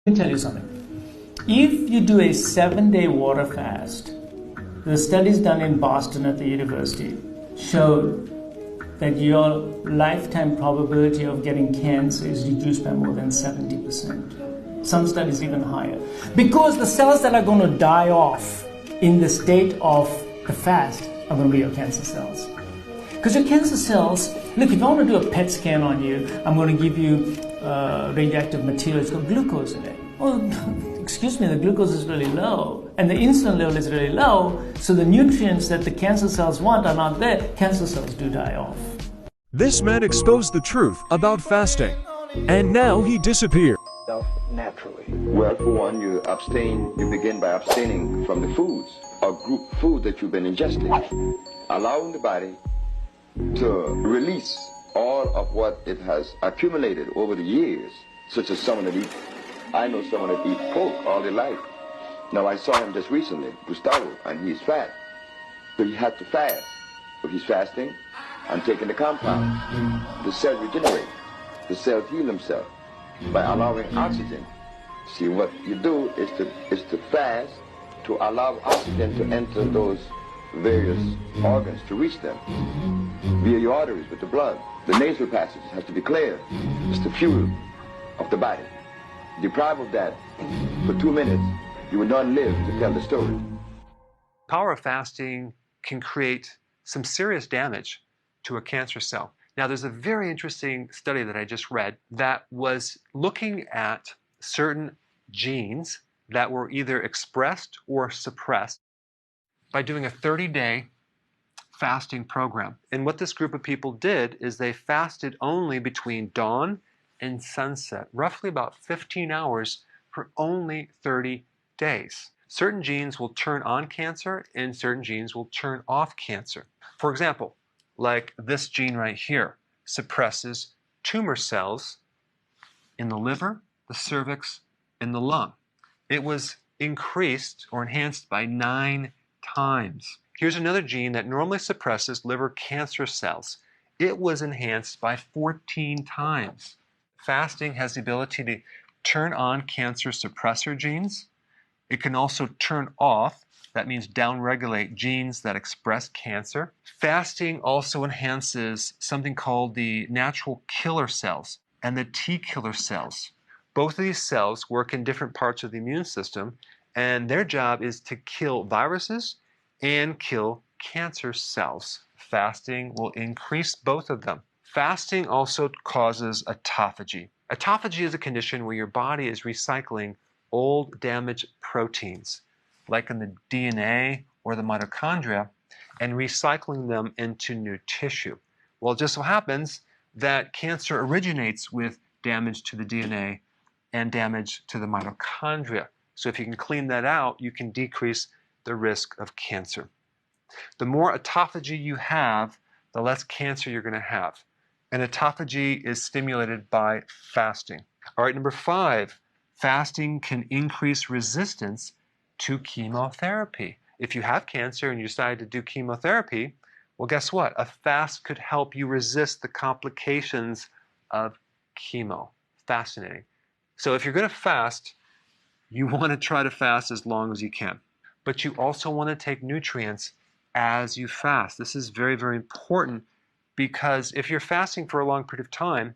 Let me tell you something. If you do a 7-day water fast, the studies done in Boston at the university showed that your lifetime probability of getting cancer is reduced by more than 70%. Some studies even higher. Because the cells that are going to die off in the state of the fast are going to be your cancer cells. Because your cancer cells, look, if I want to do a PET scan on you, I'm going to give you radioactive material. It's got glucose in it. Well, excuse me, the glucose is really low and the insulin level is really low, so the nutrients that the cancer cells want are not there. Cancer cells do die off. This man exposed the truth about fasting, and now he disappeared. Naturally. Well, for one, you begin by abstaining from the foods or group food that you've been ingesting, allowing the body to release all of what it has accumulated over the years, such as someone that I know someone that eats pork all their life. Now, I saw him just recently, Gustavo, and he's fat. So he had to fast. So he's fasting and taking the compound. The cells regenerate. The cells heal themselves by allowing oxygen. See, what you do is to fast to allow oxygen to enter those various organs, to reach them via your arteries with the blood. The nasal passage has to be clear. It's the fuel of the body. Deprived of that for 2 minutes, you will not live to tell the story. Power of fasting can create some serious damage to a cancer cell. Now, there's a very interesting study that I just read that was looking at certain genes that were either expressed or suppressed by doing a 30-day fasting program. And what this group of people did is they fasted only between dawn and sunset, roughly about 15 hours for only 30 days. Certain genes will turn on cancer and certain genes will turn off cancer. For example, like this gene right here suppresses tumor cells in the liver, the cervix, and the lung. It was increased or enhanced by 9 times. Here's another gene that normally suppresses liver cancer cells. It was enhanced by 14 times. Fasting has the ability to turn on cancer suppressor genes. It can also turn off, that means downregulate, genes that express cancer. Fasting also enhances something called the natural killer cells and the T killer cells. Both of these cells work in different parts of the immune system, and their job is to kill viruses and kill cancer cells. Fasting will increase both of them. Fasting also causes autophagy. Autophagy is a condition where your body is recycling old damaged proteins, like in the DNA or the mitochondria, and recycling them into new tissue. Well, it just so happens that cancer originates with damage to the DNA and damage to the mitochondria. So if you can clean that out, you can decrease the risk of cancer. The more autophagy you have, the less cancer you're going to have. And autophagy is stimulated by fasting. All right, number 5, fasting can increase resistance to chemotherapy. If you have cancer and you decide to do chemotherapy, well, guess what? A fast could help you resist the complications of chemo. Fascinating. So if you're going to fast, you want to try to fast as long as you can. But you also want to take nutrients as you fast. This is very, very important, because if you're fasting for a long period of time,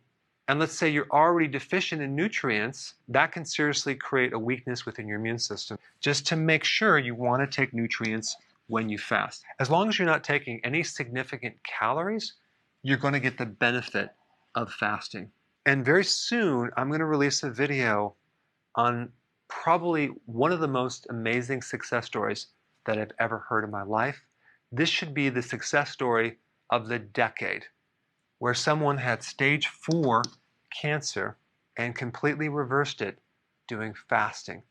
and let's say you're already deficient in nutrients, that can seriously create a weakness within your immune system. Just to make sure, you want to take nutrients when you fast. As long as you're not taking any significant calories, you're going to get the benefit of fasting. And very soon, I'm going to release a video on probably one of the most amazing success stories that I've ever heard in my life. This should be the success story of the decade, where someone had stage 4 cancer and completely reversed it doing fasting.